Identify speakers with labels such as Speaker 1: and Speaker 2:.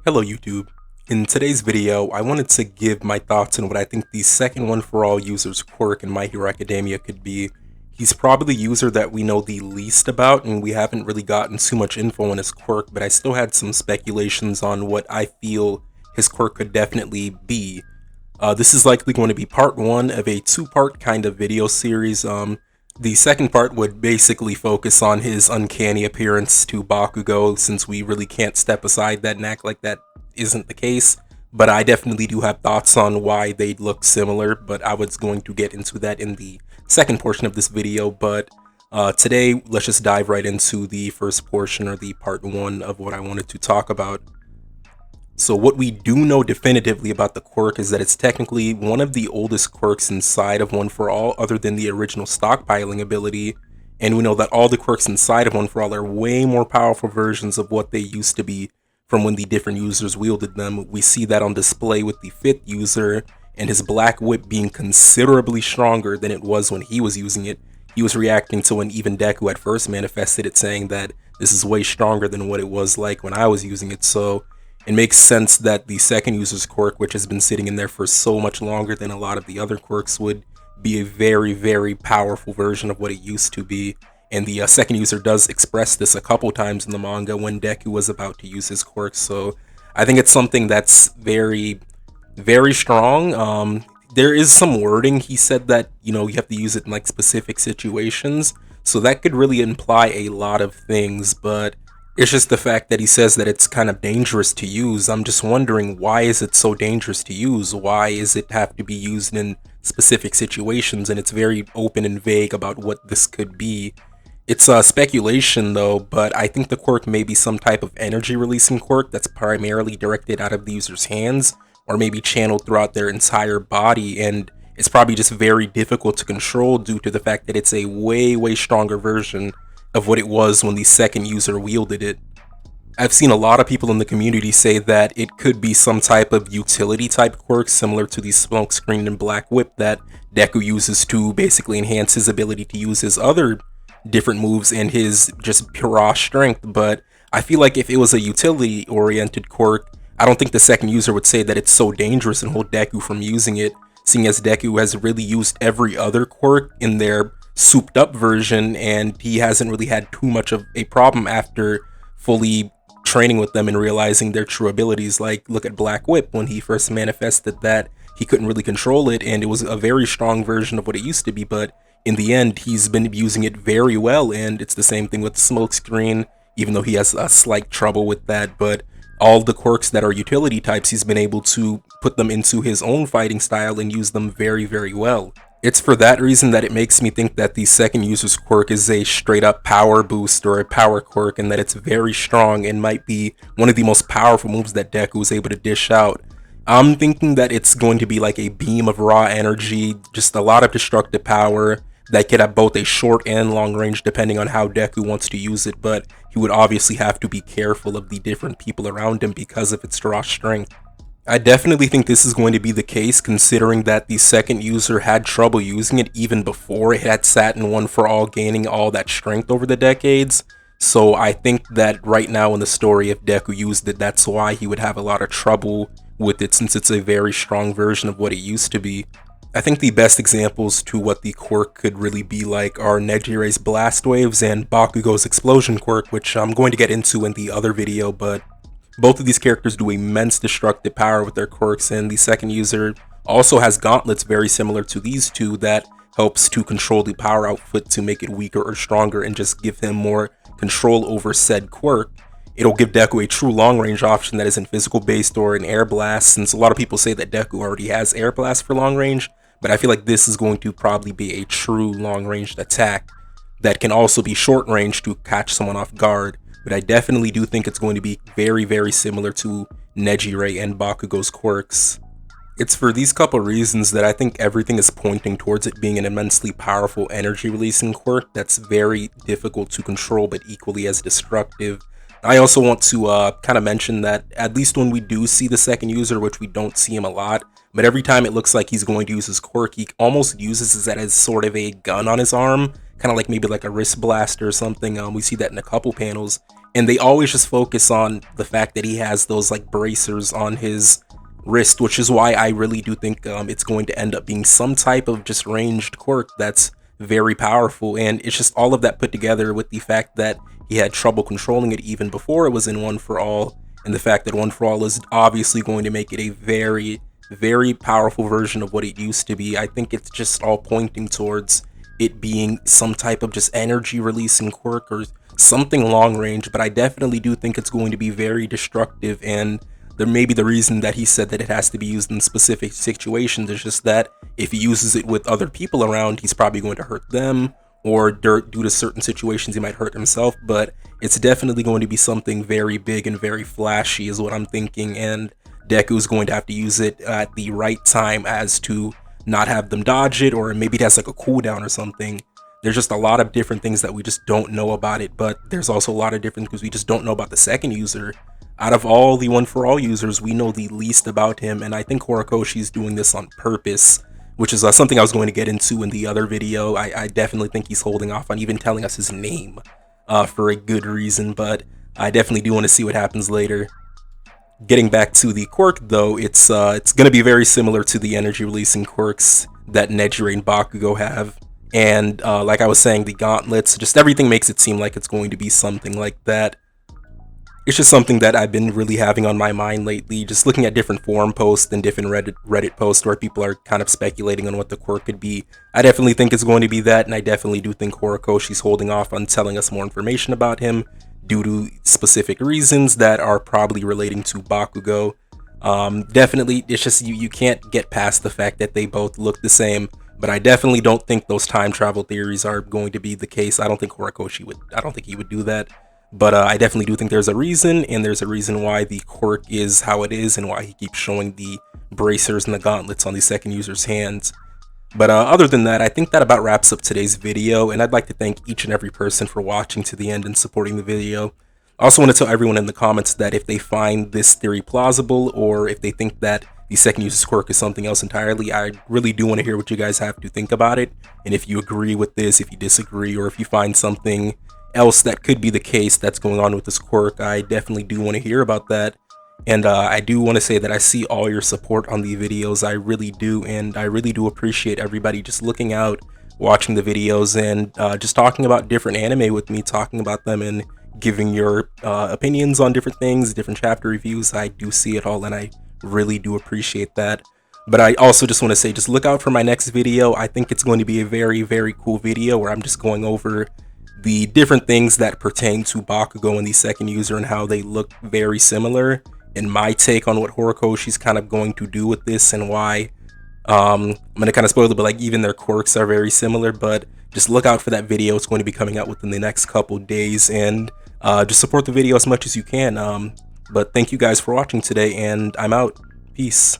Speaker 1: Hello YouTube. In today's video, I wanted to give my thoughts on what I think the second one for all user's Quirk in My Hero Academia could be. He's probably the user that we know the least about, and we haven't really gotten too much info on his quirk, but I still had some speculations on what I feel his quirk could definitely be. This is likely going to be part one of a two-part kind of video series. The second part would basically focus on his uncanny appearance to Bakugo, since we really can't step aside that and act like that isn't the case. But I definitely do have thoughts on why they'd look similar, but I was going to get into that in the second portion of this video. But today, let's just dive right into the first portion, or the part one of what I wanted to talk about. So what we do know definitively about the quirk is that it's technically one of the oldest quirks inside of One For All, other than the original stockpiling ability, and we know that all the quirks inside of One For All are way more powerful versions of what they used to be from when the different users wielded them. We see that on display with the 5th user, and his black whip being considerably stronger than it was when he was using it. He was reacting to when even Deku at first manifested it, saying that this is way stronger than what it was like when I was using it, so it makes sense that the second user's quirk, which has been sitting in there for so much longer than a lot of the other quirks, would be a very, very powerful version of what it used to be. And the second user does express this a couple times in the manga when Deku was about to use his quirk, so I think it's something that's very, very strong. There is some wording. He said that, you have to use it in like specific situations, so that could really imply a lot of things, but it's just the fact that he says that it's kind of dangerous to use. I'm just wondering, why is it so dangerous to use? Why is it have to be used in specific situations? And it's very open and vague about what this could be. It's speculation though, but I think the quirk may be some type of energy releasing quirk that's primarily directed out of the user's hands, or maybe channeled throughout their entire body, and it's probably just very difficult to control due to the fact that it's a way, way stronger version of what it was when the second user wielded it. I've seen a lot of people in the community say that it could be some type of utility type quirk similar to the smoke screen and black whip that Deku uses to basically enhance his ability to use his other different moves and his just pure raw strength. But I feel like if it was a utility oriented quirk, I don't think the second user would say that it's so dangerous and hold Deku from using it, seeing as Deku has really used every other quirk in their souped up version, and he hasn't really had too much of a problem after fully training with them and realizing their true abilities. Like, look at Black Whip. When he first manifested that, he couldn't really control it, and it was a very strong version of what it used to be, but in the end he's been using it very well. And it's the same thing with the smoke screen, even though he has a slight trouble with that. But all the quirks that are utility types, he's been able to put them into his own fighting style and use them very, very well. It's for that reason that it makes me think that the second user's quirk is a straight up power boost or a power quirk, and that it's very strong and might be one of the most powerful moves that Deku was able to dish out. I'm thinking that it's going to be like a beam of raw energy, just a lot of destructive power that could have both a short and long range depending on how Deku wants to use it, but he would obviously have to be careful of the different people around him because of its raw strength. I definitely think this is going to be the case, considering that the second user had trouble using it even before it had sat in One For All, gaining all that strength over the decades. So I think that right now in the story, if Deku used it, that's why he would have a lot of trouble with it, since it's a very strong version of what it used to be. I think the best examples to what the quirk could really be like are Nejire's Blast Waves and Bakugo's Explosion quirk, which I'm going to get into in the other video, but both of these characters do immense destructive power with their quirks, and the second user also has gauntlets very similar to these two that helps to control the power output to make it weaker or stronger and just give him more control over said quirk. It'll give Deku a true long range option that isn't physical based or an air blast, since a lot of people say that Deku already has air blast for long range, but I feel like this is going to probably be a true long ranged attack that can also be short range to catch someone off guard. But I definitely do think it's going to be very, very similar to Nejire and Bakugo's quirks. It's for these couple reasons that I think everything is pointing towards it being an immensely powerful energy releasing quirk that's very difficult to control but equally as destructive. I also want to kind of mention that at least when we do see the second user, which we don't see him a lot, but every time it looks like he's going to use his quirk, he almost uses that as sort of a gun on his arm, kind of like maybe like a wrist blaster or something. We see that in a couple panels, and they always just focus on the fact that he has those like bracers on his wrist, which is why I really do think it's going to end up being some type of just ranged quirk that's very powerful. And it's just all of that put together with the fact that he had trouble controlling it even before it was in One for All, and the fact that One for All is obviously going to make it a very, very powerful version of what it used to be. I think it's just all pointing towards it being some type of just energy releasing quirk or something long range, but I definitely do think it's going to be very destructive. And there may be the reason that he said that it has to be used in specific situations is just that if he uses it with other people around, he's probably going to hurt them, or due to certain situations he might hurt himself. But it's definitely going to be something very big and very flashy is what I'm thinking, and Deku's going to have to use it at the right time as to not have them dodge it, or maybe it has like a cooldown or something. There's just a lot of different things that we just don't know about it, but there's also a lot of different because we just don't know about the second user. Out of all the One for All users, we know the least about him, and I think Horikoshi's doing this on purpose, which is something I was going to get into in the other video. I definitely think he's holding off on even telling us his name for a good reason, but I definitely do want to see what happens later. Getting back to the quirk though, it's going to be very similar to the energy releasing quirks that Nejire and Bakugo have. And like I was saying, the gauntlets, just everything makes it seem like it's going to be something like that. It's just something that I've been really having on my mind lately, just looking at different forum posts and different Reddit posts where people are kind of speculating on what the quirk could be. I definitely think it's going to be that, and I definitely do think Horikoshi's holding off on telling us more information about him due to specific reasons that are probably relating to Bakugo. Definitely, it's just you can't get past the fact that they both look the same, but I definitely don't think those time travel theories are going to be the case. I don't think he would do that. But I definitely do think there's a reason, and there's a reason why the quirk is how it is and why he keeps showing the bracers and the gauntlets on the second user's hands. But other than that, I think that about wraps up today's video, and I'd like to thank each and every person for watching to the end and supporting the video. I also want to tell everyone in the comments that if they find this theory plausible, or if they think that the second user's quirk is something else entirely, I really do want to hear what you guys have to think about it, and if you agree with this, if you disagree, or if you find something else that could be the case that's going on with this quirk, I definitely do want to hear about that. And I do want to say that I see all your support on the videos, I really do, and I really do appreciate everybody just looking out, watching the videos, and just talking about different anime with me, talking about them and giving your opinions on different things, different chapter reviews. I do see it all, and I really do appreciate that. But I also just want to say, just look out for my next video. I think it's going to be a very, very cool video where I'm just going over the different things that pertain to Bakugo and the second user and how they look very similar, and my take on what Horikoshi's kind of going to do with this and why. I'm going to kind of spoil it, but like even their quirks are very similar. But just look out for that video. It's going to be coming out within the next couple days, and just support the video as much as you can. But thank you guys for watching today, and I'm out. Peace.